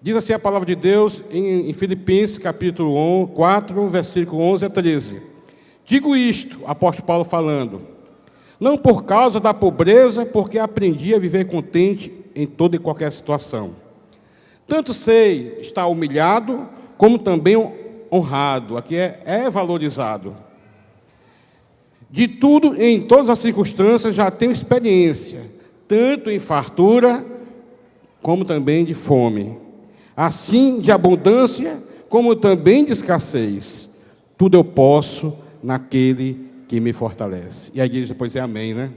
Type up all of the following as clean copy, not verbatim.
Diz assim a palavra de Deus em Filipenses, capítulo 4, versículo 11 a 13. Digo isto, apóstolo Paulo falando, não por causa da pobreza, porque aprendi a viver contente em toda e qualquer situação. Tanto sei estar humilhado, como também honrado. Aqui é valorizado. De tudo, em todas as circunstâncias, já tenho experiência, tanto em fartura, como também de fome. Assim, de abundância, como também de escassez. Tudo eu posso naquele que me fortalece. E a igreja depois é amém, né?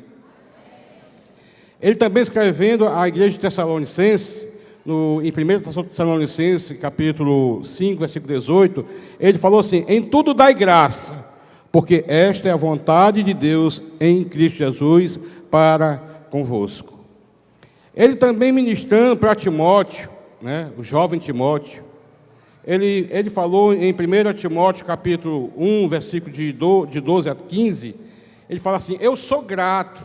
Ele também escrevendo à igreja de Tessalonicenses, em 1 Tessalonicenses, capítulo 5, versículo 18, ele falou assim, em tudo dai graça, porque esta é a vontade de Deus em Cristo Jesus para convosco. Ele também ministrando para Timóteo, né, o jovem Timóteo, ele falou em 1 Timóteo, capítulo 1, versículo de 12 a 15, ele fala assim, eu sou grato.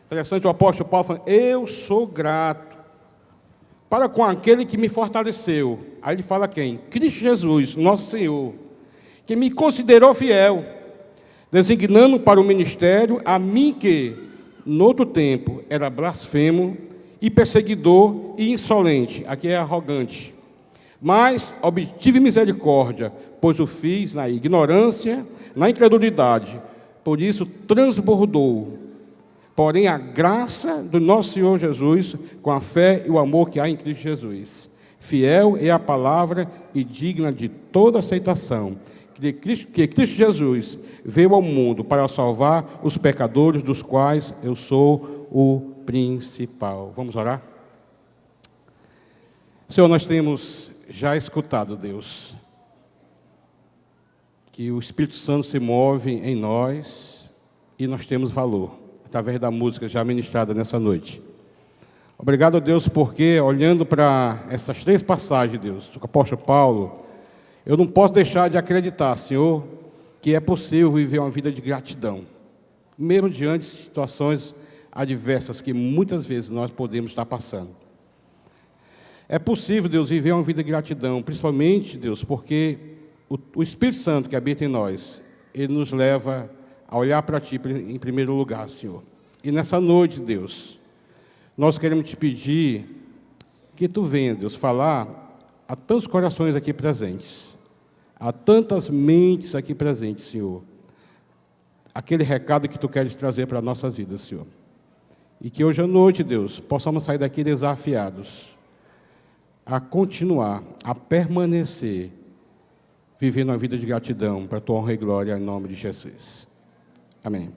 Interessante, o apóstolo Paulo falando, eu sou grato para com aquele que me fortaleceu. Aí ele fala quem? Cristo Jesus, nosso Senhor, que me considerou fiel, designando para o ministério a mim que, no outro tempo, era blasfemo e perseguidor e insolente. Aqui é arrogante. Mas obtive misericórdia, pois o fiz na ignorância, na incredulidade. Por isso transbordou. Porém, a graça do nosso Senhor Jesus, com a fé e o amor que há em Cristo Jesus. Fiel é a palavra e digna de toda aceitação, que Cristo Jesus veio ao mundo para salvar os pecadores, dos quais eu sou o principal. Vamos orar? Senhor, nós temos já escutado, Deus, que o Espírito Santo se move em nós e nós temos valor, através da música já ministrada nessa noite. Obrigado, Deus, porque olhando para essas 3 passagens, Deus, do apóstolo Paulo, eu não posso deixar de acreditar, Senhor, que é possível viver uma vida de gratidão, mesmo diante de situações adversas que muitas vezes nós podemos estar passando. É possível, Deus, viver uma vida de gratidão, principalmente, Deus, porque o Espírito Santo que habita em nós, ele nos leva a olhar para Ti em primeiro lugar, Senhor. E nessa noite, Deus, nós queremos Te pedir que Tu venha, Deus, falar a tantos corações aqui presentes, a tantas mentes aqui presentes, Senhor, aquele recado que Tu queres trazer para as nossas vidas, Senhor. E que hoje à noite, Deus, possamos sair daqui desafiados a continuar, a permanecer, vivendo uma vida de gratidão para a Tua honra e glória, em nome de Jesus. Amém.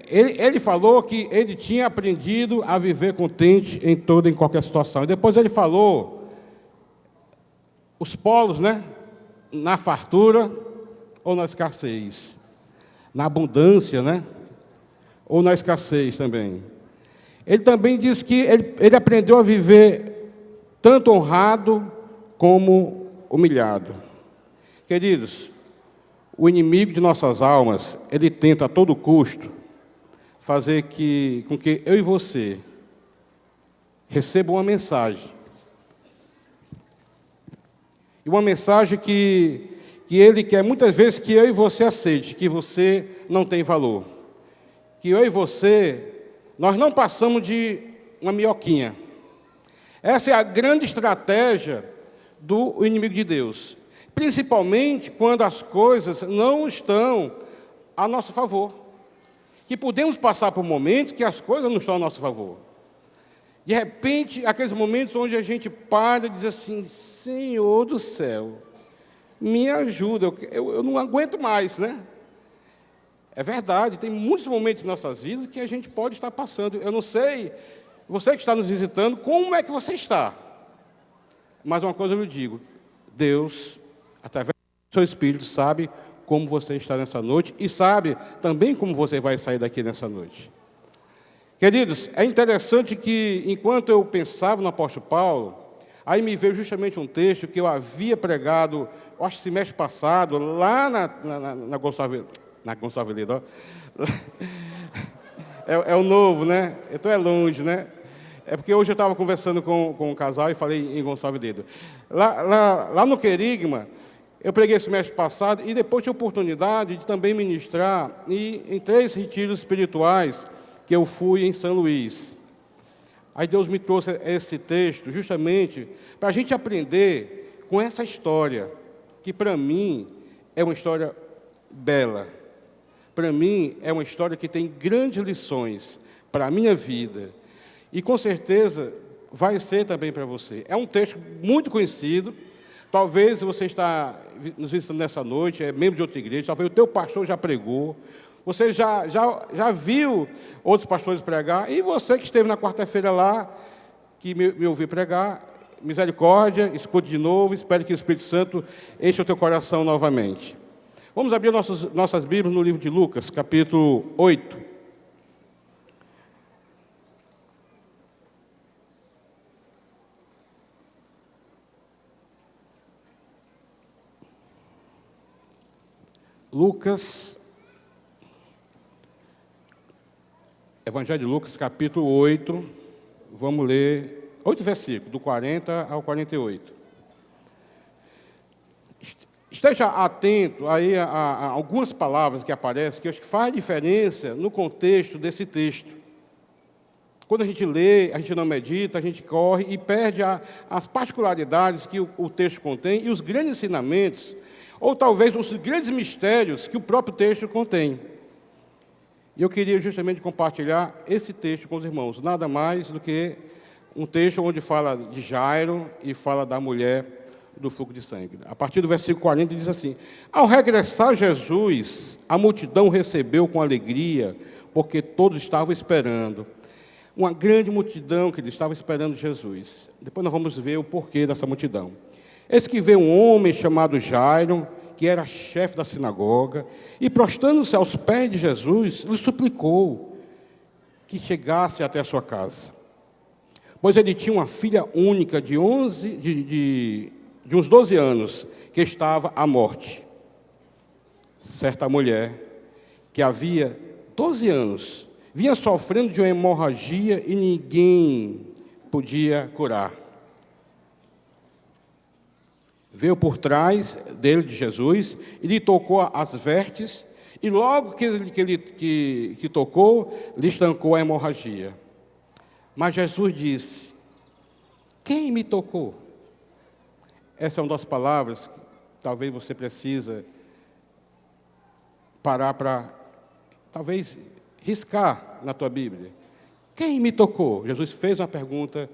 Ele falou que ele tinha aprendido a viver contente em toda e em qualquer situação. E depois ele falou os polos, né? Na fartura ou na escassez. Na abundância, né? Ou na escassez também. Ele também disse que ele aprendeu a viver tanto honrado como humilhado. Queridos, o inimigo de nossas almas, ele tenta a todo custo fazer com que eu e você recebam uma mensagem. E uma mensagem que ele quer muitas vezes que eu e você aceite, que você não tem valor. Que eu e você, nós não passamos de uma minhoquinha. Essa é a grande estratégia do inimigo de Deus. Principalmente quando as coisas não estão a nosso favor. Que podemos passar por momentos que as coisas não estão a nosso favor. De repente, aqueles momentos onde a gente para e diz assim, Senhor do céu, me ajuda, eu não aguento mais, né? É verdade, tem muitos momentos em nossas vidas que a gente pode estar passando. Eu não sei, você que está nos visitando, como é que você está? Mas uma coisa eu lhe digo, Deus, através do seu Espírito, sabe como você está nessa noite e sabe também como você vai sair daqui nessa noite. Queridos, é interessante que, enquanto eu pensava no apóstolo Paulo, aí me veio justamente um texto que eu havia pregado, acho que semestre passado, lá na Gonçalves, Na Gonçalves Ledo. É o novo, né? Então é longe, né? É porque hoje eu estava conversando com um casal e falei em Gonçalves Dedo. Lá no Querigma, eu preguei esse semestre passado e depois tive a oportunidade de também ministrar em 3 retiros espirituais que eu fui em São Luís. Aí Deus me trouxe esse texto justamente para a gente aprender com essa história, que para mim é uma história bela. Para mim é uma história que tem grandes lições para a minha vida. E com certeza vai ser também para você. É um texto muito conhecido. Talvez você está nos visitando nessa noite, é membro de outra igreja, talvez o teu pastor já pregou, você já viu outros pastores pregar, e você que esteve na quarta-feira lá, que me ouviu pregar, misericórdia, escute de novo, espero que o Espírito Santo encha o teu coração novamente. Vamos abrir nossas Bíblias no livro de Lucas, capítulo 8. Lucas, Evangelho de Lucas, capítulo 8, vamos ler 8 versículos, do 40 ao 48. Esteja atento aí a algumas palavras que aparecem, que eu acho que faz diferença no contexto desse texto. Quando a gente lê, a gente não medita, a gente corre e perde as particularidades que o texto contém e os grandes ensinamentos, ou talvez os grandes mistérios que o próprio texto contém. E eu queria justamente compartilhar esse texto com os irmãos, nada mais do que um texto onde fala de Jairo e fala da mulher do fluxo de sangue. A partir do versículo 40 diz assim: ao regressar Jesus, a multidão recebeu com alegria, porque todos estavam esperando. Uma grande multidão que estava esperando Jesus. Depois nós vamos ver o porquê dessa multidão. Eis que veio um homem chamado Jairo, que era chefe da sinagoga, e prostrando-se aos pés de Jesus, lhe suplicou que chegasse até a sua casa. Pois ele tinha uma filha única de uns 12 anos, que estava à morte. Certa mulher, que havia 12 anos, vinha sofrendo de uma hemorragia e ninguém podia curar. Veio por trás dele, de Jesus, e lhe tocou as vestes, e logo que tocou, lhe estancou a hemorragia. Mas Jesus disse: quem me tocou? Essa é uma das palavras que talvez você precisa parar para, talvez, riscar na tua Bíblia. Quem me tocou? Jesus fez uma pergunta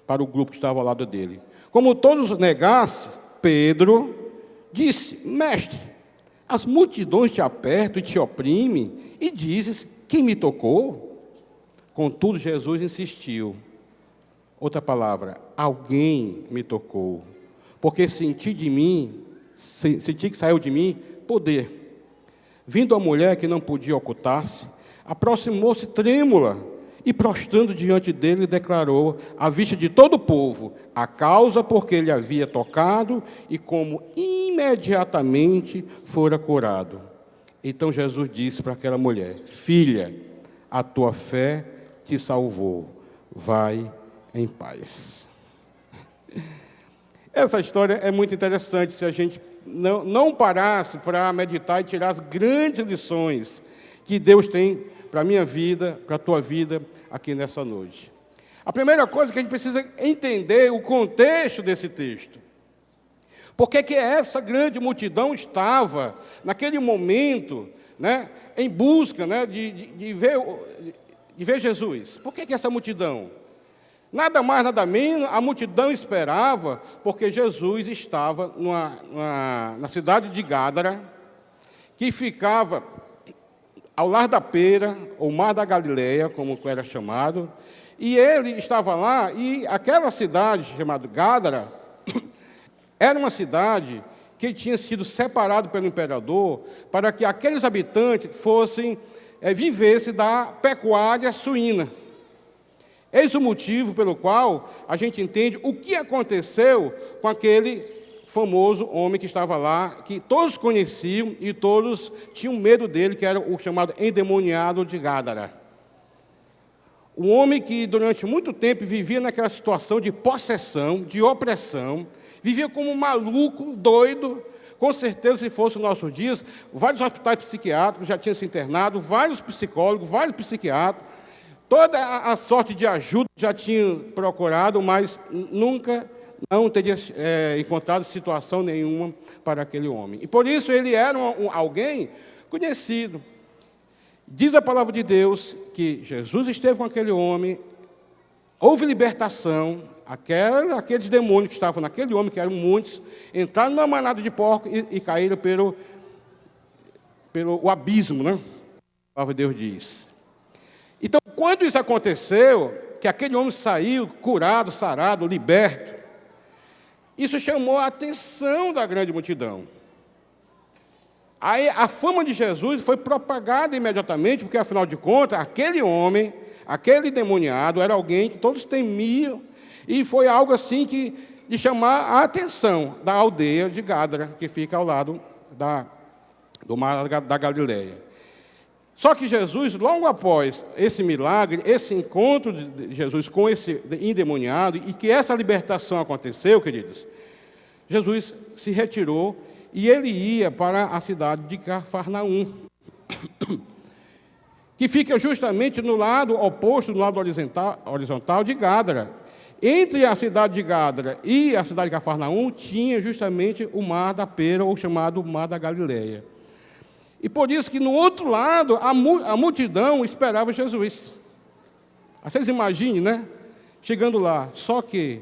para o grupo que estava ao lado dele. Como todos negassem, Pedro disse: mestre, as multidões te apertam e te oprimem, e dizes: quem me tocou? Contudo, Jesus insistiu. Outra palavra: alguém me tocou, porque senti que saiu de mim poder. Vindo a mulher, que não podia ocultar-se, aproximou-se trêmula, e prostrando diante dele, declarou, à vista de todo o povo, a causa por que ele havia tocado e como imediatamente fora curado. Então Jesus disse para aquela mulher: filha, a tua fé te salvou, vai em paz. Essa história é muito interessante se a gente não parasse para meditar e tirar as grandes lições que Deus tem para a minha vida, para a tua vida, aqui nessa noite. A primeira coisa que a gente precisa entender o contexto desse texto. Por que essa grande multidão estava, naquele momento, né, em busca, né, de ver Jesus? Por que essa multidão? Nada mais, nada menos, a multidão esperava, porque Jesus estava na cidade de Gádara, que ficava ao lar da Pera, ou Mar da Galileia, como era chamado, e ele estava lá, e aquela cidade chamada Gádara era uma cidade que tinha sido separado pelo imperador para que aqueles habitantes vivessem da pecuária suína. Eis o motivo pelo qual a gente entende o que aconteceu com aquele famoso homem que estava lá, que todos conheciam e todos tinham medo dele, que era o chamado endemoniado de Gádara. Um homem que durante muito tempo vivia naquela situação de possessão, de opressão, vivia como um maluco, doido. Com certeza, se fosse nos nossos dias, vários hospitais psiquiátricos já tinham se internado, vários psicólogos, vários psiquiatras, toda a sorte de ajuda já tinham procurado, mas nunca não teria encontrado situação nenhuma para aquele homem. E por isso ele era alguém conhecido. Diz a palavra de Deus que Jesus esteve com aquele homem, houve libertação, aqueles demônios que estavam naquele homem, que eram muitos, entraram numa manada de porcos e caíram pelo abismo, né? A palavra de Deus diz. Então, quando isso aconteceu, que aquele homem saiu curado, sarado, liberto, isso chamou a atenção da grande multidão. Aí a fama de Jesus foi propagada imediatamente, porque, afinal de contas, aquele homem, aquele endemoniado, era alguém que todos temiam, e foi algo assim de chamar a atenção da aldeia de Gádara, que fica ao lado do mar da Galileia. Só que Jesus, logo após esse milagre, esse encontro de Jesus com esse endemoniado, e que essa libertação aconteceu, queridos, Jesus se retirou e ele ia para a cidade de Cafarnaum, que fica justamente no lado oposto, no lado horizontal de Gádara. Entre a cidade de Gádara e a cidade de Cafarnaum tinha justamente o Mar da Pera, ou chamado Mar da Galileia. E por isso que no outro lado a multidão esperava Jesus. Vocês imaginem, né? Chegando lá, só que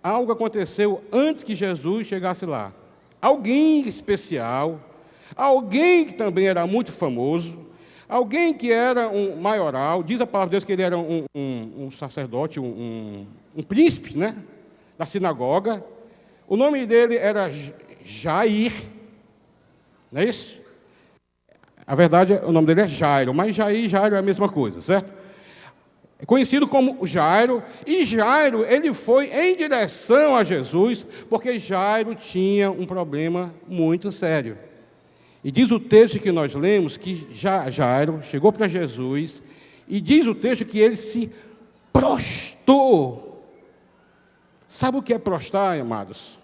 algo aconteceu antes que Jesus chegasse lá. Alguém especial, alguém que também era muito famoso, alguém que era um maioral, diz a palavra de Deus que ele era um sacerdote, um príncipe, né, da sinagoga. O nome dele era Jair, não é isso? A verdade, o nome dele é Jairo, mas Jair e Jairo é a mesma coisa, certo? É conhecido como Jairo, e Jairo, ele foi em direção a Jesus, porque Jairo tinha um problema muito sério. E diz o texto que nós lemos que Jairo chegou para Jesus, e diz o texto que ele se prostrou. Sabe o que é prostrar, amados?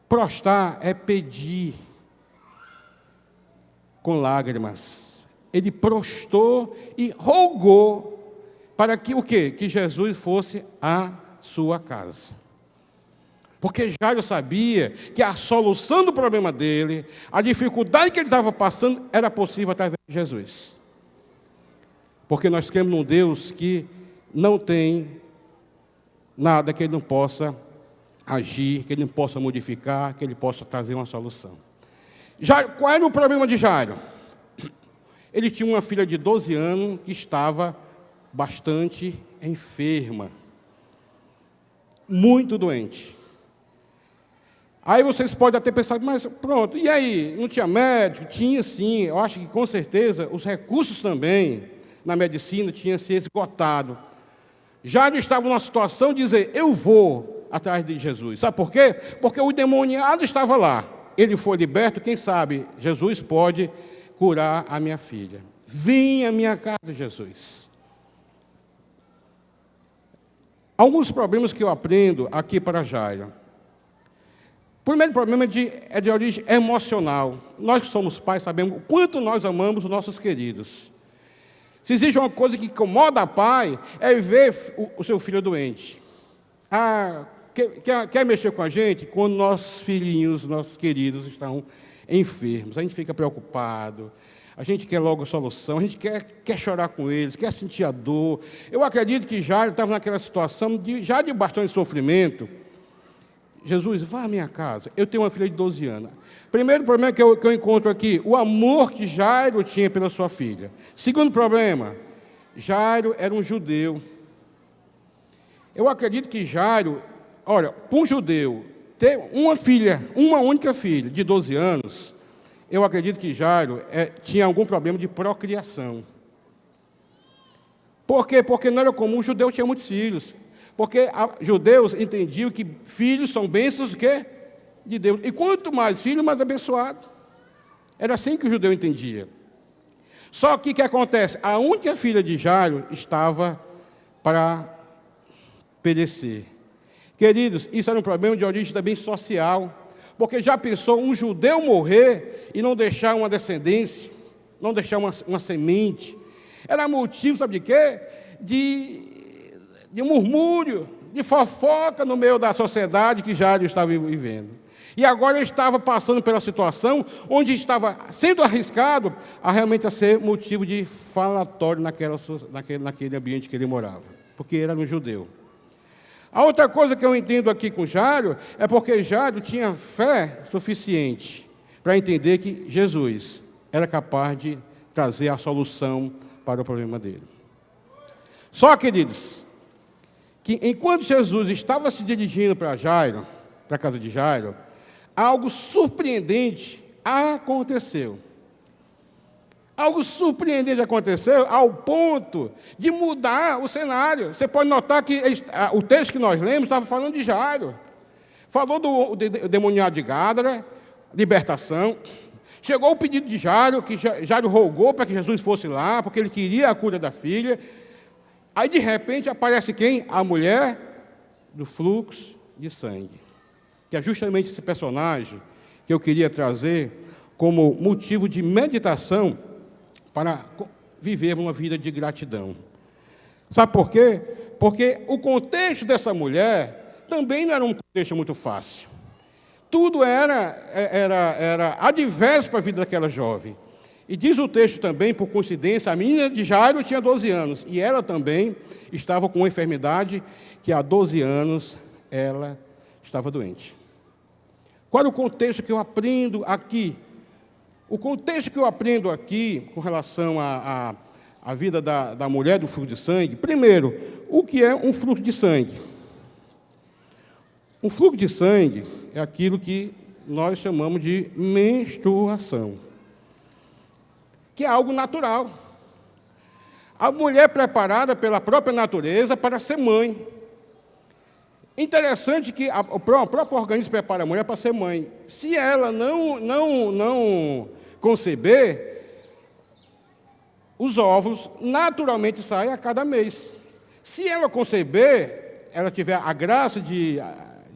Prostrar é pedir com lágrimas. Ele prostrou e rogou para que o quê? Que Jesus fosse à sua casa. Porque Jairo sabia que a solução do problema dele, a dificuldade que ele estava passando, era possível através de Jesus. Porque nós cremos num Deus que não tem nada que ele não possa agir, que ele não possa modificar, que ele possa trazer uma solução. Qual era o problema de Jairo? Ele tinha uma filha de 12 anos que estava bastante enferma, muito doente. Aí vocês podem até pensar, mas pronto, e aí? Não tinha médico? Tinha sim, eu acho que com certeza os recursos também na medicina tinham se esgotado. Jairo estava numa situação de dizer, eu vou atrás de Jesus. Sabe por quê? Porque o endemoniado estava lá. Ele foi liberto, quem sabe Jesus pode curar a minha filha. Vem à minha casa, Jesus. Alguns problemas que eu aprendo aqui para Jairo. O primeiro problema é de origem emocional. Nós que somos pais sabemos o quanto nós amamos os nossos queridos. Se existe uma coisa que incomoda a pai, é ver o seu filho doente. Quer mexer com a gente? Quando nossos filhinhos, nossos queridos estão enfermos. A gente fica preocupado, a gente quer logo a solução, a gente quer chorar com eles, quer sentir a dor. Eu acredito que Jairo estava naquela situação já de bastante sofrimento. Jesus, vá à minha casa, eu tenho uma filha de 12 anos. Primeiro problema que eu encontro aqui, o amor que Jairo tinha pela sua filha. Segundo problema, Jairo era um judeu. Eu acredito que Jairo, olha, para um judeu ter uma única filha de 12 anos, eu acredito que Jairo tinha algum problema de procriação. Por quê? Porque não era comum, o judeu tinha muitos filhos. Porque judeus entendiam que filhos são bênçãos de quê? De Deus. E quanto mais filho, mais abençoado. Era assim que o judeu entendia. Só que o que acontece? A única filha de Jairo estava para perecer. Queridos, isso era um problema de origem também social. Porque já pensou um judeu morrer e não deixar uma descendência, não deixar uma semente? Era motivo, sabe de quê? De murmúrio, de fofoca no meio da sociedade que Jairo estava vivendo. E agora ele estava passando pela situação onde estava sendo arriscado a realmente ser motivo de falatório naquele ambiente que ele morava, porque era um judeu. A outra coisa que eu entendo aqui com Jairo é porque Jairo tinha fé suficiente para entender que Jesus era capaz de trazer a solução para o problema dele. Só, queridos, que enquanto Jesus estava se dirigindo para a casa de Jairo, algo surpreendente aconteceu. Algo surpreendente aconteceu ao ponto de mudar o cenário. Você pode notar que o texto que nós lemos estava falando de Jairo. Falou do demoniado de Gádara, libertação. Chegou o pedido de Jairo, que Jairo rogou para que Jesus fosse lá, porque ele queria a cura da filha. Aí, de repente, aparece quem? A mulher do fluxo de sangue. Que é justamente esse personagem que eu queria trazer como motivo de meditação para viver uma vida de gratidão. Sabe por quê? Porque o contexto dessa mulher também não era um contexto muito fácil. Tudo era adverso para a vida daquela jovem. E diz o texto também, por coincidência, a menina de Jairo tinha 12 anos, e ela também estava com uma enfermidade que há 12 anos ela estava doente. Qual é o contexto que eu aprendo aqui? O contexto que eu aprendo aqui, com relação à vida da mulher do fluxo de sangue, primeiro, o que é um fluxo de sangue? Um fluxo de sangue é aquilo que nós chamamos de menstruação, que é algo natural. A mulher preparada pela própria natureza para ser mãe. Interessante que o próprio organismo prepara a mulher para ser mãe. Se ela não conceber, os óvulos naturalmente saem a cada mês. Se ela conceber, ela tiver a graça de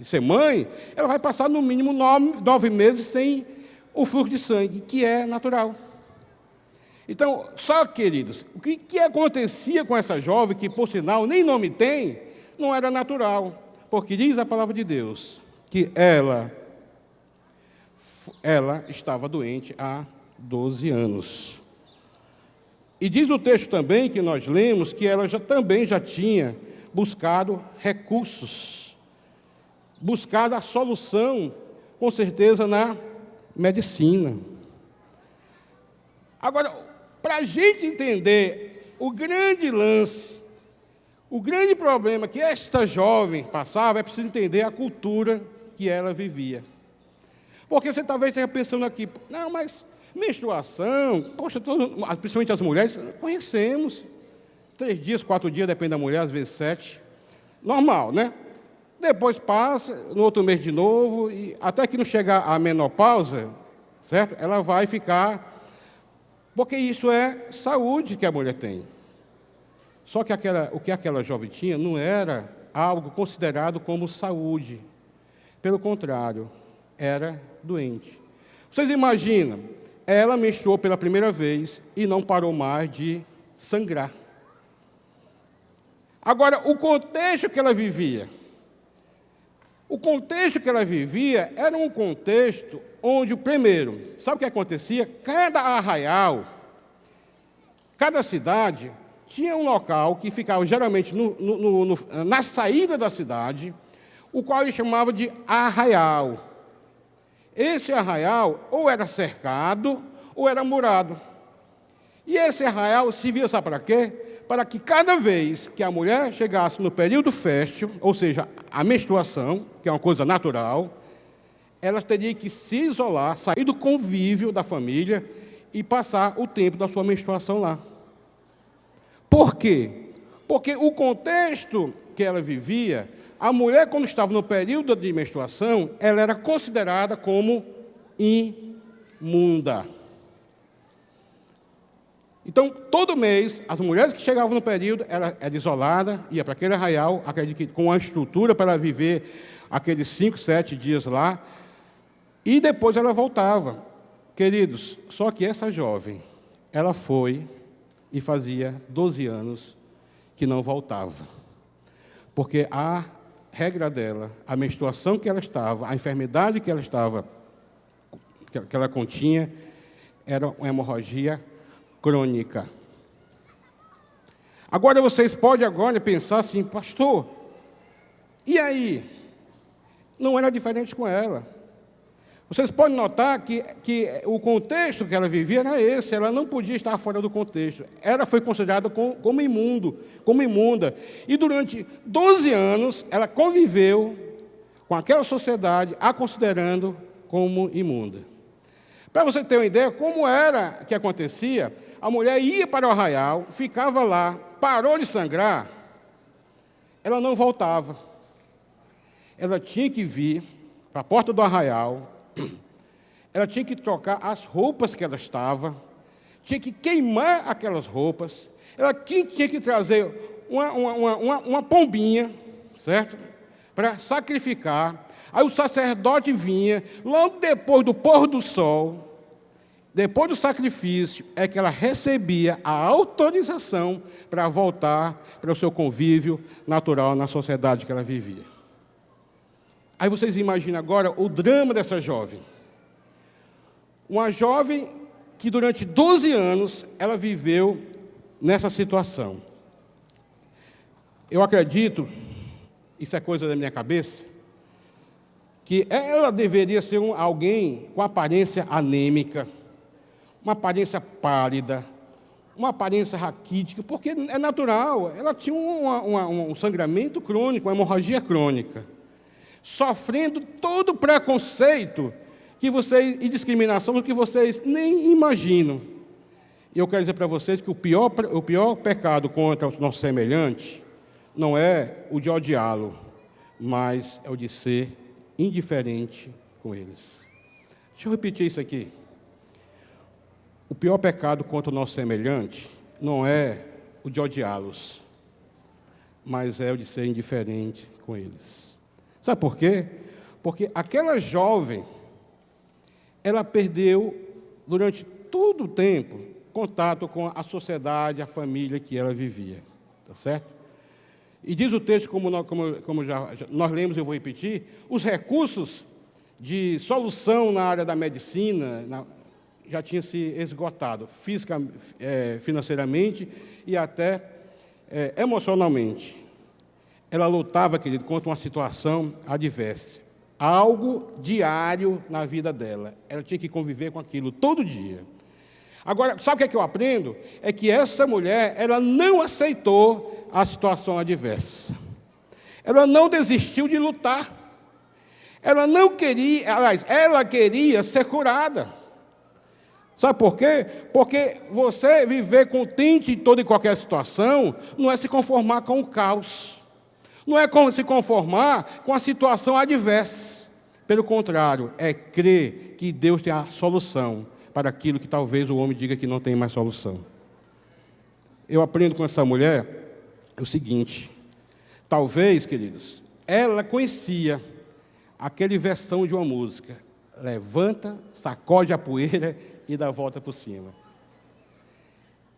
ser mãe, ela vai passar no mínimo 9 meses sem o fluxo de sangue, que é natural. Então, só, queridos, o que acontecia com essa jovem, que por sinal nem nome tem, não era natural. Porque diz a palavra de Deus que ela estava doente há 12 anos. E diz o texto também que nós lemos que ela também já tinha buscado recursos, buscado a solução, com certeza, na medicina. Agora, para a gente entender o grande lance, o grande problema que esta jovem passava, é preciso entender a cultura que ela vivia. Porque você talvez esteja pensando aqui, não, mas menstruação, poxa, principalmente as mulheres, conhecemos. 3 dias, 4 dias, depende da mulher, às vezes 7. Normal, né? Depois passa, no outro mês de novo, e até que não chegar a menopausa, certo? Ela vai ficar... Porque isso é saúde que a mulher tem. Só que o que aquela jovem tinha não era algo considerado como saúde. Pelo contrário, era doente. Vocês imaginam, ela menstruou pela primeira vez e não parou mais de sangrar. Agora, o contexto que ela vivia era um contexto onde, primeiro, sabe o que acontecia? Cada arraial, cada cidade, tinha um local que ficava geralmente na saída da cidade, o qual ele chamava de arraial. Esse arraial ou era cercado ou era murado. E esse arraial servia, sabe para quê? Para que cada vez que a mulher chegasse no período fértil, ou seja, a menstruação, que é uma coisa natural, ela teria que se isolar, sair do convívio da família e passar o tempo da sua menstruação lá. Por quê? Porque o contexto que ela vivia, a mulher, quando estava no período de menstruação, ela era considerada como imunda. Então, todo mês, as mulheres que chegavam no período, ela era isolada, ia para aquele arraial, acredito que com a estrutura para ela viver aqueles 5, 7 dias lá, e depois ela voltava. Queridos, só que essa jovem, ela foi e fazia 12 anos que não voltava. Porque a regra dela, a menstruação que ela estava, a enfermidade que ela estava, que ela continha, era uma hemorragia crônica. Agora vocês podem agora pensar assim, pastor, e aí? Não era diferente com ela. Vocês podem notar que o contexto que ela vivia era esse, ela não podia estar fora do contexto. Ela foi considerada como imunda. E durante 12 anos, ela conviveu com aquela sociedade, a considerando como imunda. Para você ter uma ideia, como era que acontecia, a mulher ia para o arraial, ficava lá, parou de sangrar, ela não voltava. Ela tinha que vir para a porta do arraial, ela tinha que trocar as roupas que ela estava, tinha que queimar aquelas roupas, ela tinha que trazer uma pombinha, certo? Para sacrificar. Aí o sacerdote vinha, logo depois do pôr do sol, depois do sacrifício, é que ela recebia a autorização para voltar para o seu convívio natural na sociedade que ela vivia. Aí vocês imaginam agora o drama dessa jovem. Uma jovem que durante 12 anos ela viveu nessa situação. Eu acredito, isso é coisa da minha cabeça, que ela deveria ser alguém com aparência anêmica, uma aparência pálida, uma aparência raquítica, porque é natural, ela tinha um sangramento crônico, uma hemorragia crônica, sofrendo todo o preconceito e discriminação que vocês nem imaginam. E eu quero dizer para vocês que o pior pecado contra o nosso semelhante não é o de odiá-lo, mas é o de ser indiferente com eles. Deixa eu repetir isso aqui. O pior pecado contra o nosso semelhante não é o de odiá-los, mas é o de ser indiferente com eles. Sabe por quê? Porque aquela jovem, ela perdeu, durante todo o tempo, contato com a sociedade, a família que ela vivia. Tá certo? E diz o texto, como nós lemos, eu vou repetir, os recursos de solução na área da medicina já tinham se esgotado, financeiramente e até emocionalmente. Ela lutava, querido, contra uma situação adversa. Algo diário na vida dela. Ela tinha que conviver com aquilo todo dia. Agora, sabe o que eu aprendo? É que essa mulher, ela não aceitou a situação adversa. Ela não desistiu de lutar. Ela não queria, aliás, ela queria ser curada. Sabe por quê? Porque você viver contente em toda e qualquer situação não é se conformar com o caos. Não é se conformar com a situação adversa. Pelo contrário, é crer que Deus tem a solução para aquilo que talvez o homem diga que não tem mais solução. Eu aprendo com essa mulher o seguinte: talvez, queridos, ela conhecia aquele versão de uma música: levanta, sacode a poeira e dá a volta por cima.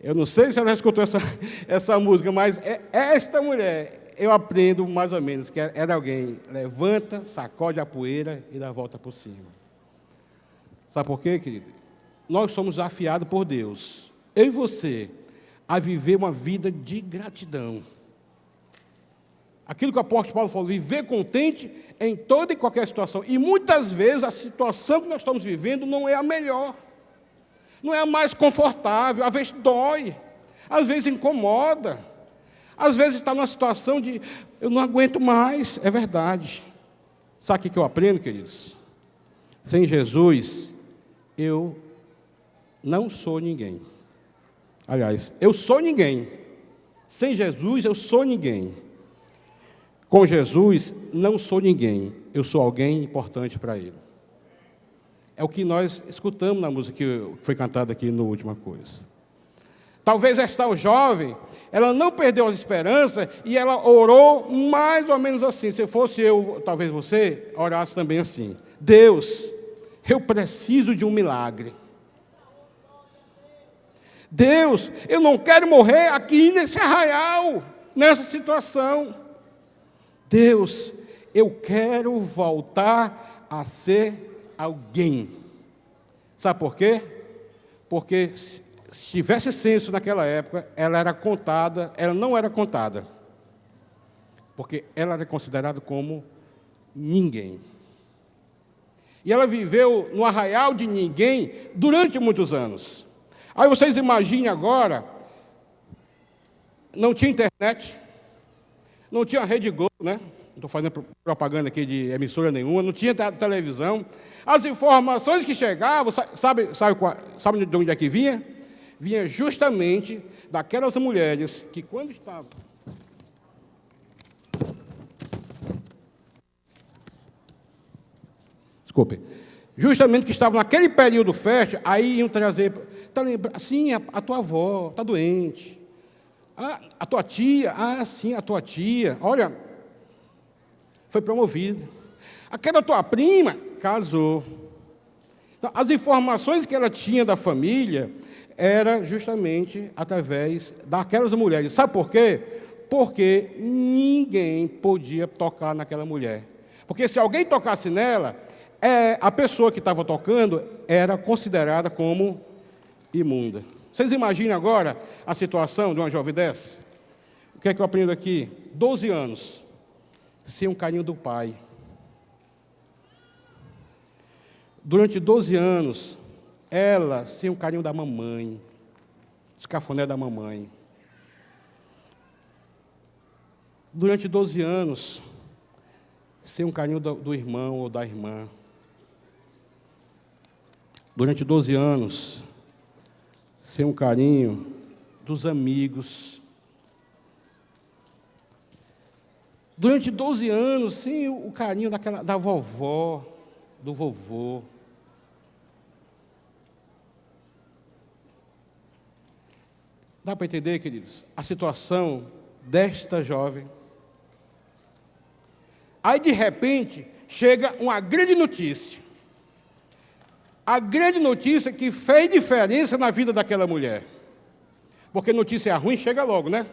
Eu não sei se ela já escutou essa música, mas esta mulher, eu aprendo mais ou menos que era alguém: levanta, sacode a poeira e dá a volta por cima. Sabe por quê, querido? Nós somos desafiados por Deus, eu e você, a viver uma vida de gratidão. Aquilo que o apóstolo Paulo falou, viver contente em toda e qualquer situação. E muitas vezes a situação que nós estamos vivendo não é a melhor, não é a mais confortável, às vezes dói, às vezes incomoda, às vezes está numa situação de eu não aguento mais, é verdade. Sabe o que eu aprendo, queridos? Sem Jesus, eu não sou ninguém. Aliás, eu sou ninguém. Sem Jesus, eu sou ninguém. Com Jesus, não sou ninguém, eu sou alguém importante para Ele. É o que nós escutamos na música que foi cantada aqui no Última Coisa. Talvez esta jovem, ela não perdeu as esperanças e ela orou mais ou menos assim. Se fosse eu, talvez você, orasse também assim. Deus, eu preciso de um milagre. Deus, eu não quero morrer aqui nesse arraial, nessa situação. Deus, eu quero voltar a ser alguém. Sabe por quê? Porque se tivesse censo naquela época, ela não era contada. Porque ela era considerada como ninguém. E ela viveu no arraial de ninguém durante muitos anos. Aí vocês imaginem agora, não tinha internet, não tinha Rede Globo, né? Não estou fazendo propaganda aqui de emissora nenhuma, não tinha televisão. As informações que chegavam, sabe de onde é que vinha? Vinha justamente daquelas mulheres que quando estavam... Desculpe. Justamente que estavam naquele período fértil, aí iam trazer... Sim, a tua avó está doente. A tua tia, sim, a tua tia, olha, foi promovida. Aquela tua prima casou. Então, as informações que ela tinha da família era justamente através daquelas mulheres. Sabe por quê? Porque ninguém podia tocar naquela mulher. Porque se alguém tocasse nela, a pessoa que estava tocando era considerada como imunda. Vocês imaginem agora a situação de uma jovem dessa? O que é que eu aprendo aqui? 12 anos, sem um carinho do pai. Durante 12 anos, ela sem o carinho da mamãe, os cafuné da mamãe. Durante 12 anos, sem um carinho do irmão ou da irmã. Durante 12 anos, sem um carinho dos amigos. Durante 12 anos, sem o carinho da vovó, do vovô. Dá para entender, queridos, a situação desta jovem? Aí, de repente, chega uma grande notícia. A grande notícia que fez diferença na vida daquela mulher. Porque notícia ruim chega logo, né?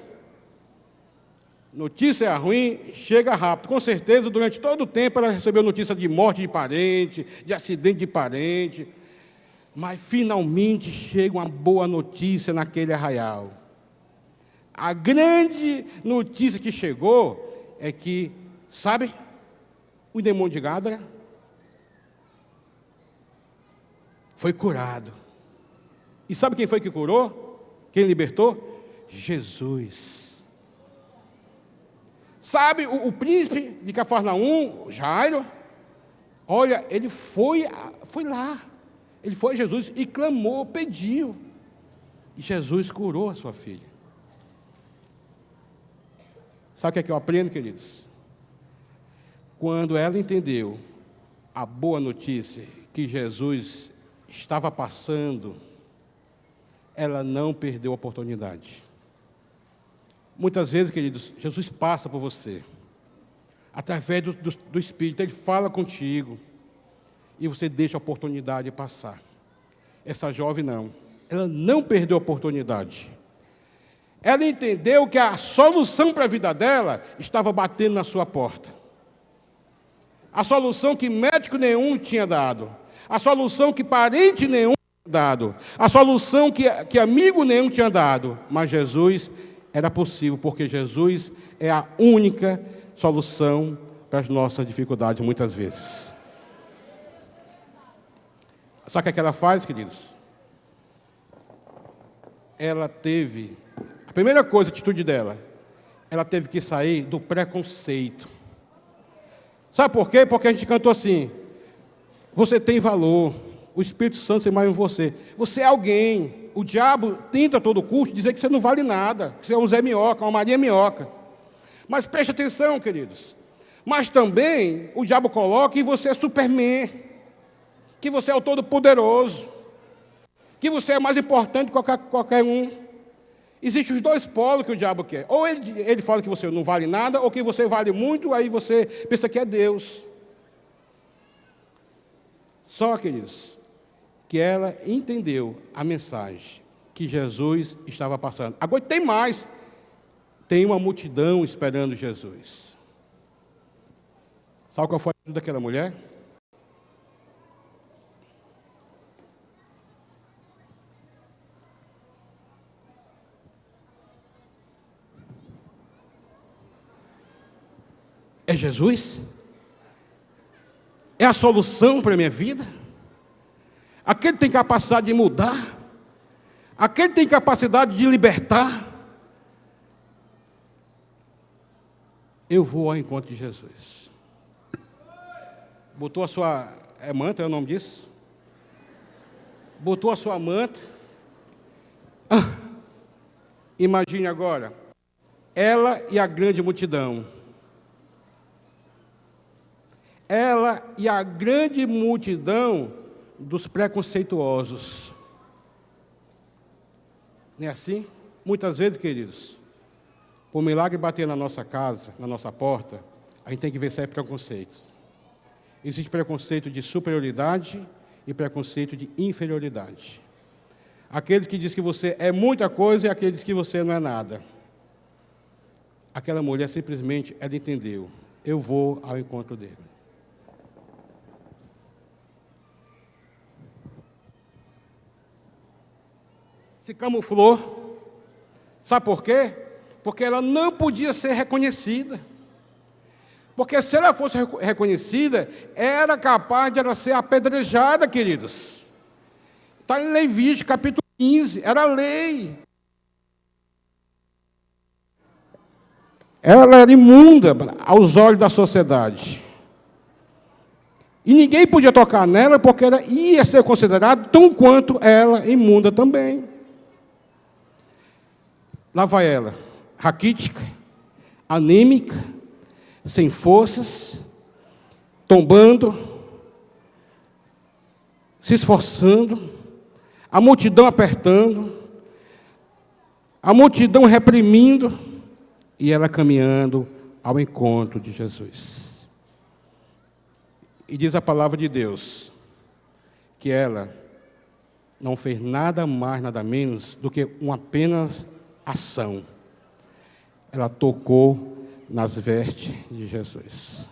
Notícia ruim chega rápido. Com certeza, durante todo o tempo, ela recebeu notícia de morte de parente, de acidente de parente. Mas, finalmente, chega uma boa notícia naquele arraial. A grande notícia que chegou é que, sabe, o demônio de Gádara foi curado. E sabe quem foi que curou? Quem libertou? Jesus. Sabe o príncipe de Cafarnaum, Jairo? Olha, ele foi lá. Ele foi a Jesus e clamou, pediu. E Jesus curou a sua filha. Sabe o que é que eu aprendo, queridos? Quando ela entendeu a boa notícia que Jesus estava passando, ela não perdeu a oportunidade. Muitas vezes, queridos, Jesus passa por você, através do Espírito, Ele fala contigo, e você deixa a oportunidade passar. Essa jovem não, ela não perdeu a oportunidade. Ela entendeu que a solução para a vida dela estava batendo na sua porta. A solução que médico nenhum tinha dado. A solução que parente nenhum tinha dado. A solução que amigo nenhum tinha dado. Mas Jesus era possível, porque Jesus é a única solução para as nossas dificuldades, muitas vezes. Sabe o que ela faz, queridos? Ela teve... A primeira coisa, a atitude dela, ela teve que sair do preconceito. Sabe por quê? Porque a gente cantou assim: você tem valor, o Espírito Santo se mais em você. Você é alguém. O diabo tenta a todo custo dizer que você não vale nada, que você é um Zé Minhoca, uma Maria Minhoca. Mas preste atenção, queridos. Mas também o diabo coloca que você é Superman, que você é o Todo-Poderoso, que você é mais importante que qualquer um. Existem os dois polos que o diabo quer. Ou ele fala que você não vale nada, ou que você vale muito, aí você pensa que é Deus. Só, queridos, que ela entendeu a mensagem que Jesus estava passando. Agora tem mais. Tem uma multidão esperando Jesus. Sabe qual foi a atitude daquela mulher? É Jesus? É a solução para a minha vida? Aquele tem capacidade de mudar? Aquele tem capacidade de libertar? Eu vou ao encontro de Jesus. Botou a sua manta, é o nome disso? Botou a sua manta. Imagine agora, ela e a grande multidão. Ela e a grande multidão dos preconceituosos. Não é assim? Muitas vezes, queridos, por milagre bater na nossa casa, na nossa porta, a gente tem que vencer preconceitos. Existe preconceito de superioridade e preconceito de inferioridade. Aqueles que dizem que você é muita coisa e aqueles que você não é nada. Aquela mulher simplesmente, ela entendeu. Eu vou ao encontro dele. Se camuflou. Sabe por quê? Porque ela não podia ser reconhecida. Porque se ela fosse reconhecida, era capaz de ela ser apedrejada, queridos. Está em Levítico, capítulo 15, era lei. Ela era imunda aos olhos da sociedade. E ninguém podia tocar nela, porque ela ia ser considerada tão quanto ela imunda também. Lá vai ela, raquítica, anêmica, sem forças, tombando, se esforçando, a multidão apertando, a multidão reprimindo, e ela caminhando ao encontro de Jesus. E diz a palavra de Deus, que ela não fez nada mais, nada menos, do que uma apenas ação. Ela tocou nas vestes de Jesus.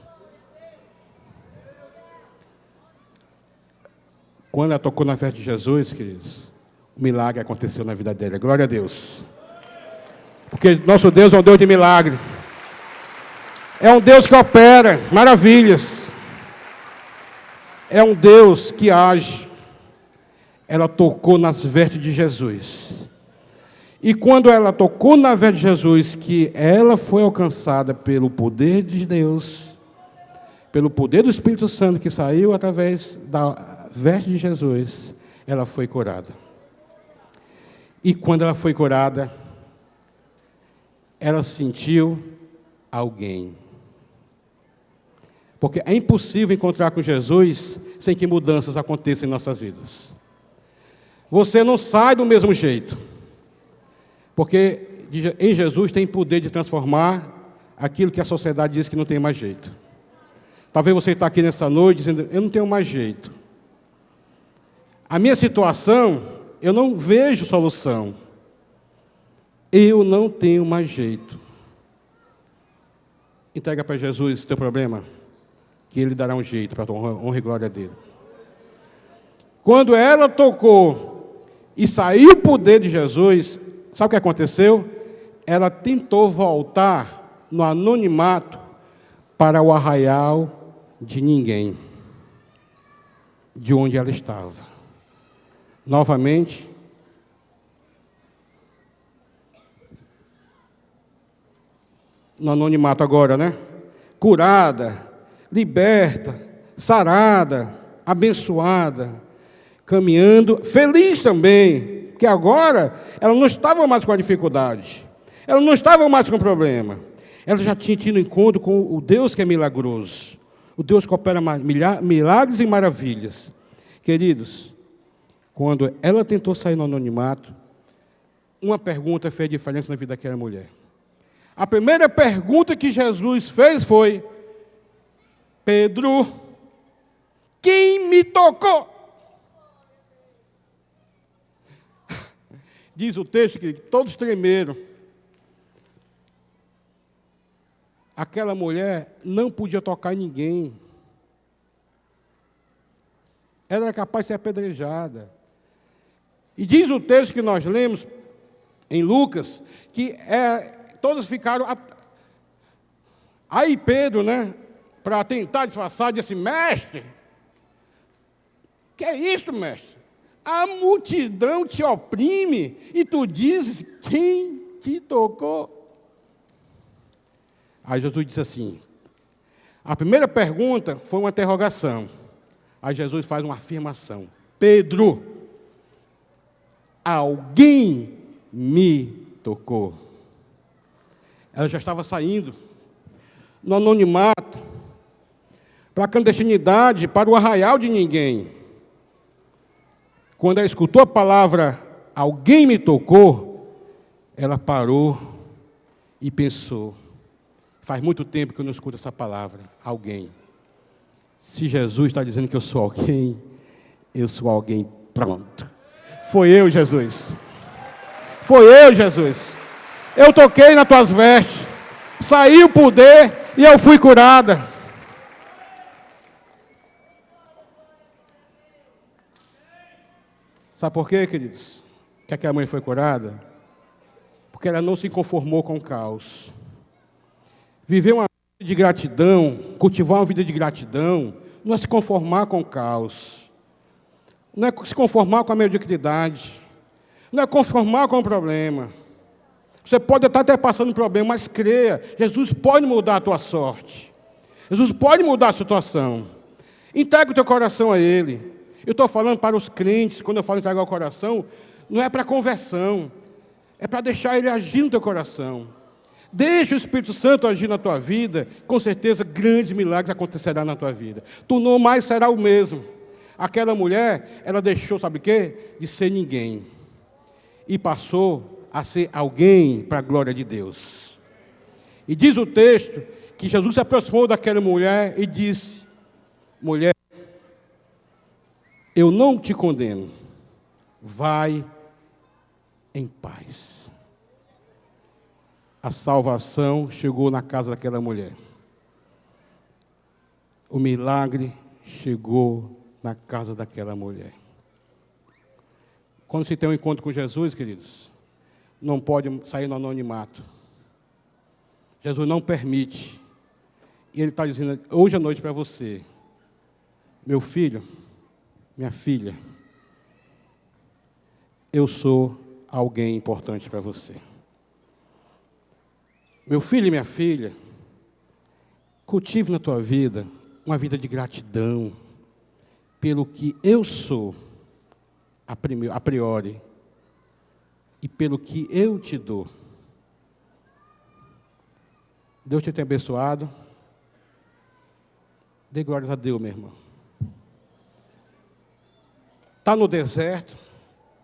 Quando ela tocou nas vestes de Jesus, queridos, o milagre aconteceu na vida dela. Glória a Deus. Porque nosso Deus é um Deus de milagre. É um Deus que opera maravilhas. É um Deus que age. Ela tocou nas vestes de Jesus. E quando ela tocou na veste de Jesus, que ela foi alcançada pelo poder de Deus, pelo poder do Espírito Santo que saiu através da veste de Jesus, ela foi curada. E quando ela foi curada, ela sentiu alguém. Porque é impossível encontrar com Jesus sem que mudanças aconteçam em nossas vidas. Você não sai do mesmo jeito. Porque em Jesus tem poder de transformar aquilo que a sociedade diz que não tem mais jeito. Talvez você está aqui nessa noite dizendo, eu não tenho mais jeito. A minha situação, eu não vejo solução. Eu não tenho mais jeito. Entrega para Jesus esse teu problema, que Ele dará um jeito para a honra e glória dele. Quando ela tocou e saiu o poder de Jesus, sabe o que aconteceu? Ela tentou voltar no anonimato para o arraial de ninguém, de onde ela estava. Novamente, no anonimato agora, né? Curada, liberta, sarada, abençoada, caminhando, feliz também. Porque agora ela não estava mais com a dificuldade, ela não estava mais com o problema, Ela já tinha tido encontro com o Deus que é milagroso. O Deus que opera milagres e maravilhas. Queridos, quando ela tentou sair no anonimato, uma pergunta fez diferença na vida daquela mulher. A primeira pergunta que Jesus fez foi: Pedro, quem me tocou? Diz o texto que todos tremeram. Aquela mulher não podia tocar em ninguém. Ela era capaz de ser apedrejada. E diz o texto que nós lemos em Lucas, que todos ficaram... Aí Pedro, para tentar disfarçar, disse: mestre, que é isso, mestre? A multidão te oprime e tu dizes: quem te tocou? Aí Jesus disse assim, a primeira pergunta foi uma interrogação. Aí Jesus faz uma afirmação: Pedro, alguém me tocou. Ela já estava saindo no anonimato, para a clandestinidade, para o arraial de ninguém. Quando ela escutou a palavra alguém me tocou, ela parou e pensou: faz muito tempo que eu não escuto essa palavra, alguém. Se Jesus está dizendo que eu sou alguém, eu sou alguém pronto. Foi eu, Jesus. Foi eu, Jesus. Eu toquei nas tuas vestes, saiu o poder e eu fui curada. Sabe por quê, queridos? Que aquela mãe foi curada? Porque ela não se conformou com o caos. Viver uma vida de gratidão, cultivar uma vida de gratidão, não é se conformar com o caos. Não é se conformar com a mediocridade. Não é conformar com o problema. Você pode estar até passando um problema, mas creia, Jesus pode mudar a tua sorte. Jesus pode mudar a situação. Entrega o teu coração a Ele. Eu estou falando para os crentes, quando eu falo entregar o coração, não é para conversão, é para deixar Ele agir no teu coração. Deixa o Espírito Santo agir na tua vida, com certeza grandes milagres acontecerão na tua vida. Tu não mais será o mesmo. Aquela mulher, ela deixou, sabe o quê? De ser ninguém. E passou a ser alguém para a glória de Deus. E diz o texto que Jesus se aproximou daquela mulher e disse: mulher, eu não te condeno, vai em paz. A salvação chegou na casa daquela mulher. O milagre chegou na casa daquela mulher. Quando se tem um encontro com Jesus, queridos, não pode sair no anonimato. Jesus não permite. E Ele está dizendo hoje à noite para você: meu filho, minha filha, eu sou alguém importante para você. Meu filho e minha filha, cultive na tua vida uma vida de gratidão pelo que eu sou, a priori, e pelo que eu te dou. Deus te tenha abençoado. Dê glórias a Deus, meu irmão. Está no deserto,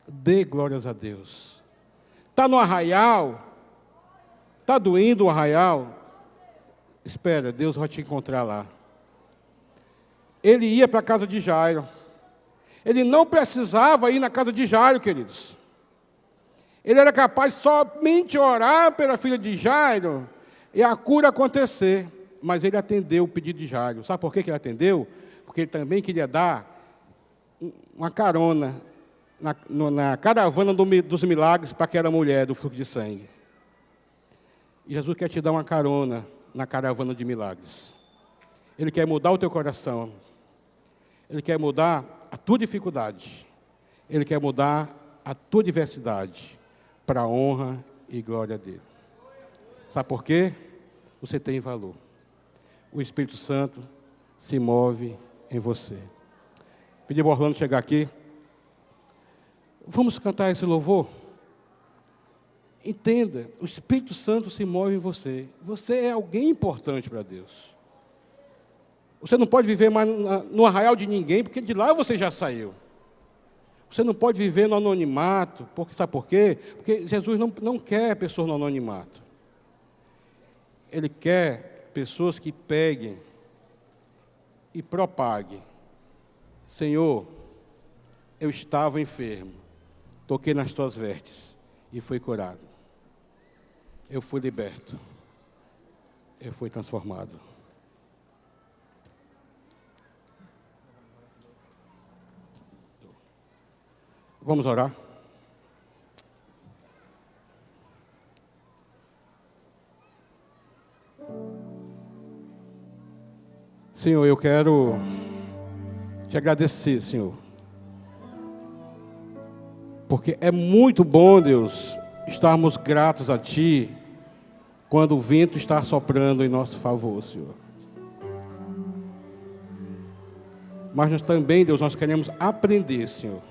dê glórias a Deus. Está no arraial, está doendo o arraial, espera, Deus vai te encontrar lá. Ele ia para a casa de Jairo. Ele não precisava ir na casa de Jairo, queridos. Ele era capaz somente orar pela filha de Jairo e a cura acontecer. Mas ele atendeu o pedido de Jairo. Sabe por que ele atendeu? Porque ele também queria dar uma carona na caravana dos milagres para aquela mulher do fluxo de sangue. E Jesus quer te dar uma carona na caravana de milagres. Ele quer mudar o teu coração. Ele quer mudar a tua dificuldade. Ele quer mudar a tua diversidade para a honra e glória dele. Sabe por quê? Você tem valor. O Espírito Santo se move em você. Pedi para o Orlando chegar aqui. Vamos cantar esse louvor? Entenda, o Espírito Santo se move em você. Você é alguém importante para Deus. Você não pode viver mais no arraial de ninguém, porque de lá você já saiu. Você não pode viver no anonimato, porque sabe por quê? Porque Jesus não quer pessoas no anonimato. Ele quer pessoas que peguem e propaguem. Senhor, eu estava enfermo, toquei nas tuas vestes e fui curado. Eu fui liberto. Eu fui transformado. Vamos orar? Senhor, eu quero te agradecer, Senhor. Porque é muito bom, Deus, estarmos gratos a Ti quando o vento está soprando em nosso favor, Senhor. Mas nós também, Deus, nós queremos aprender, Senhor.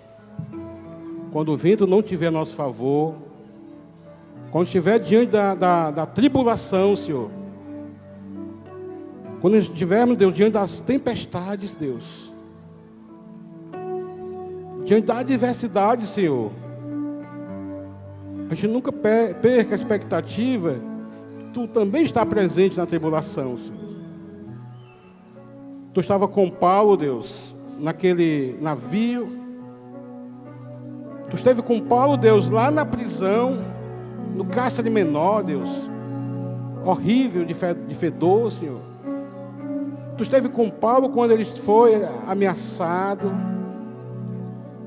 Quando o vento não estiver a nosso favor, quando estiver diante da tribulação, Senhor, quando estivermos, Deus, diante das tempestades, Deus, diante da adversidade, Senhor, a gente nunca perca a expectativa que Tu também está presente na tribulação, Senhor. Tu estava com Paulo, Deus, naquele navio. Tu esteve com Paulo, Deus, lá na prisão, no cárcere menor, Deus, horrível de fedor, Senhor. Tu esteve com Paulo quando ele foi ameaçado.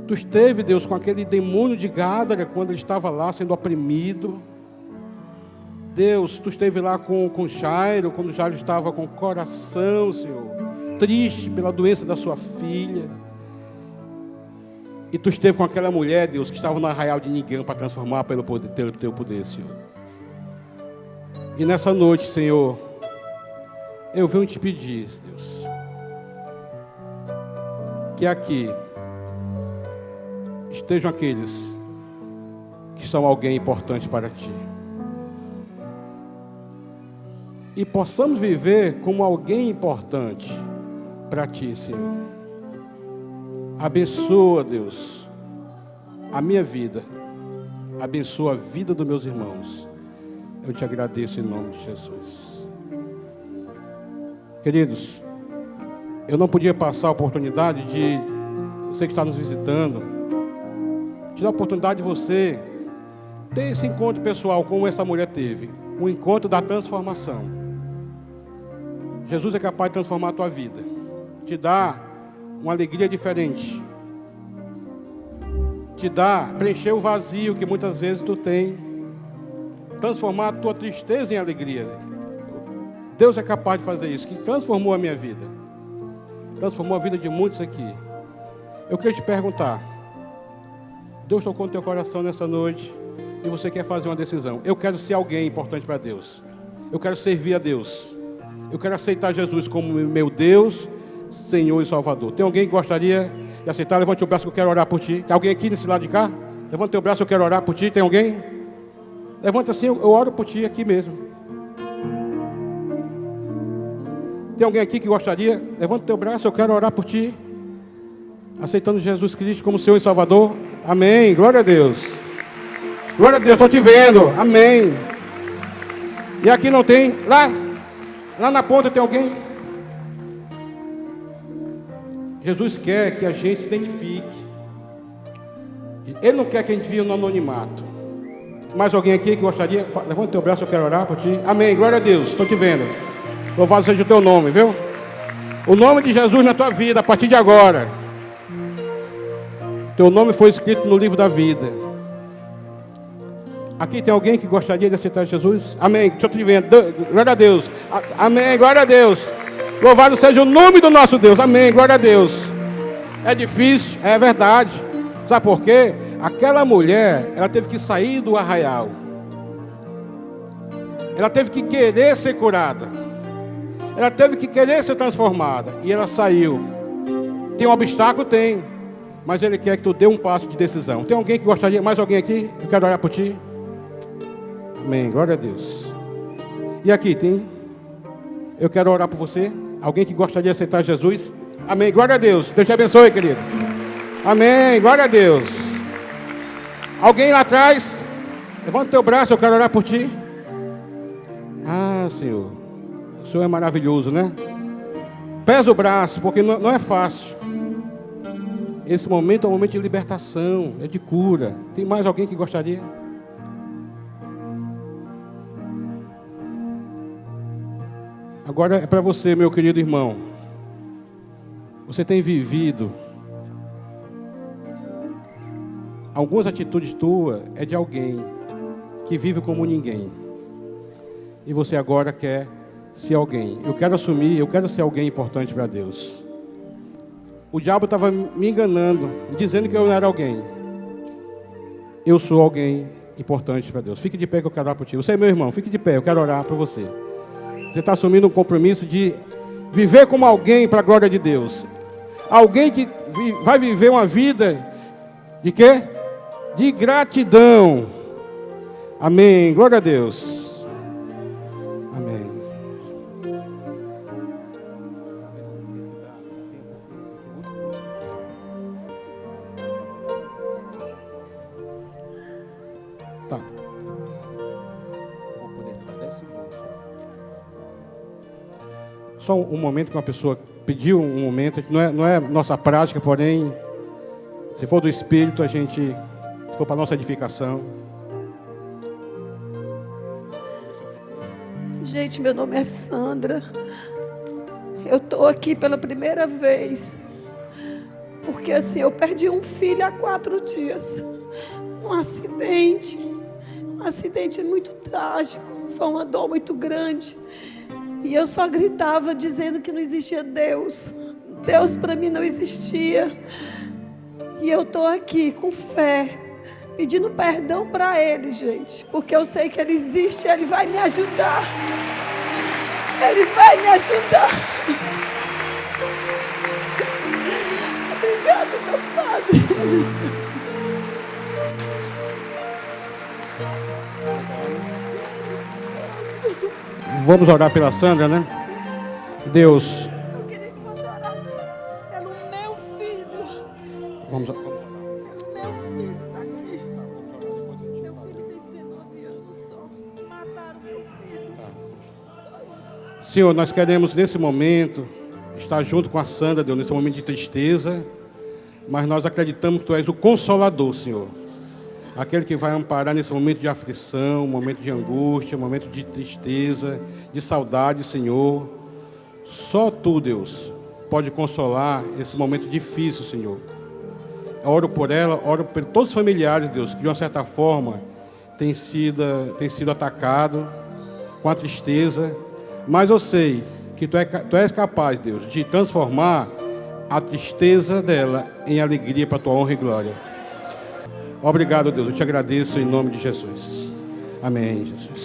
Tu esteve, Deus, com aquele demônio de Gádara quando ele estava lá sendo oprimido. Deus, Tu esteve lá com Jairo, quando Jairo estava com o coração, Senhor, triste pela doença da sua filha. E Tu esteve com aquela mulher, Deus, que estava no arraial de ninguém para transformar pelo Teu poder, Senhor. E nessa noite, Senhor, eu venho te pedir, Deus, que aqui estejam aqueles que são alguém importante para Ti. E possamos viver como alguém importante para Ti, Senhor. Abençoa, Deus, a minha vida. Abençoa a vida dos meus irmãos. Eu te agradeço em nome de Jesus. Queridos, eu não podia passar a oportunidade de você que está nos visitando, te dar a oportunidade de você ter esse encontro pessoal como essa mulher teve. Um encontro da transformação. Jesus é capaz de transformar a tua vida. Te dar uma alegria diferente. Te dar, preencher o vazio que muitas vezes tu tem. Transformar a tua tristeza em alegria. Deus é capaz de fazer isso, que transformou a minha vida. Transformou a vida de muitos aqui. Eu queria te perguntar. Deus tocou no teu coração nessa noite e você quer fazer uma decisão. Eu quero ser alguém importante para Deus. Eu quero servir a Deus. Eu quero aceitar Jesus como meu Deus, Senhor e Salvador. Tem alguém que gostaria de aceitar? Levante o braço que eu quero orar por ti. Tem alguém aqui nesse lado de cá? Levante o teu braço, eu quero orar por ti. Tem alguém? Levanta assim, eu oro por ti aqui mesmo. Tem alguém aqui que gostaria? Levanta o teu braço, eu quero orar por ti. Aceitando Jesus Cristo como Senhor e Salvador. Amém. Glória a Deus. Glória a Deus, estou te vendo. Amém. E aqui não tem? Lá na ponta tem alguém? Jesus quer que a gente se identifique. Ele não quer que a gente viva no anonimato. Mais alguém aqui que gostaria? Levanta o teu braço, eu quero orar por ti. Amém, glória a Deus, estou te vendo. Louvado seja o teu nome, viu? O nome de Jesus na tua vida, a partir de agora. Teu nome foi escrito no livro da vida. Aqui tem alguém que gostaria de aceitar Jesus? Amém, estou te vendo. Glória a Deus. Amém, glória a Deus. Louvado seja o nome do nosso Deus. Amém, glória a Deus. É difícil, é verdade. Sabe por quê? Aquela mulher, ela teve que sair do arraial. Ela teve que querer ser curada. Ela teve que querer ser transformada. E ela saiu. Tem um obstáculo? Tem. Mas Ele quer que tu dê um passo de decisão. Tem alguém que gostaria? Mais alguém aqui? Eu quero orar por ti. Amém. Glória a Deus. E aqui tem? Eu quero orar por você. Alguém que gostaria de aceitar Jesus? Amém. Glória a Deus. Deus te abençoe, querido. Amém. Glória a Deus. Alguém lá atrás? Levanta o teu braço, eu quero orar por ti. Ah, Senhor. O Senhor é maravilhoso, né? Pesa o braço, porque não é fácil. Esse momento é um momento de libertação, é de cura. Tem mais alguém que gostaria? Agora é para você, meu querido irmão. Você tem vivido algumas atitudes tuas é de alguém que vive como ninguém. E você agora quer ser alguém. Eu quero assumir, eu quero ser alguém importante para Deus. O diabo estava me enganando, dizendo que eu não era alguém. Eu sou alguém importante para Deus. Fique de pé que eu quero orar por ti. Você é meu irmão, fique de pé, eu quero orar por você. Você está assumindo um compromisso de viver como alguém para a glória de Deus. Alguém que vai viver uma vida de quê? De gratidão. Amém. Glória a Deus. Amém. Tá. Vou poder dar 10 segundos. Só um momento que uma pessoa pediu um momento, que não é nossa prática, porém, se for do Espírito, se for para a nossa edificação. Gente, meu nome é Sandra. Eu estou aqui pela primeira vez, porque assim, eu perdi um filho há 4 dias. Um acidente muito trágico, foi uma dor muito grande. E eu só gritava dizendo que não existia Deus. Deus para mim não existia. E eu estou aqui com fé, pedindo perdão para Ele, gente. Porque eu sei que Ele existe, Ele vai me ajudar. Ele vai me ajudar. Obrigado, meu Padre. Vamos orar pela Sandra, né? Deus. Eu queria que você orasse pelo meu filho. Vamos orar. Meu filho está aqui. Meu filho tem 19 anos só. Mataram meu filho. Senhor, nós queremos nesse momento estar junto com a Sandra, Deus, nesse momento de tristeza, mas nós acreditamos que Tu és o Consolador, Senhor. Aquele que vai amparar nesse momento de aflição, momento de angústia, momento de tristeza, de saudade, Senhor. Só Tu, Deus, pode consolar esse momento difícil, Senhor. Eu oro por ela, oro por todos os familiares, Deus, que de uma certa forma têm sido atacados com a tristeza. Mas eu sei que Tu és capaz, Deus, de transformar a tristeza dela em alegria para a Tua honra e glória. Obrigado, Deus. Eu te agradeço em nome de Jesus. Amém, Jesus.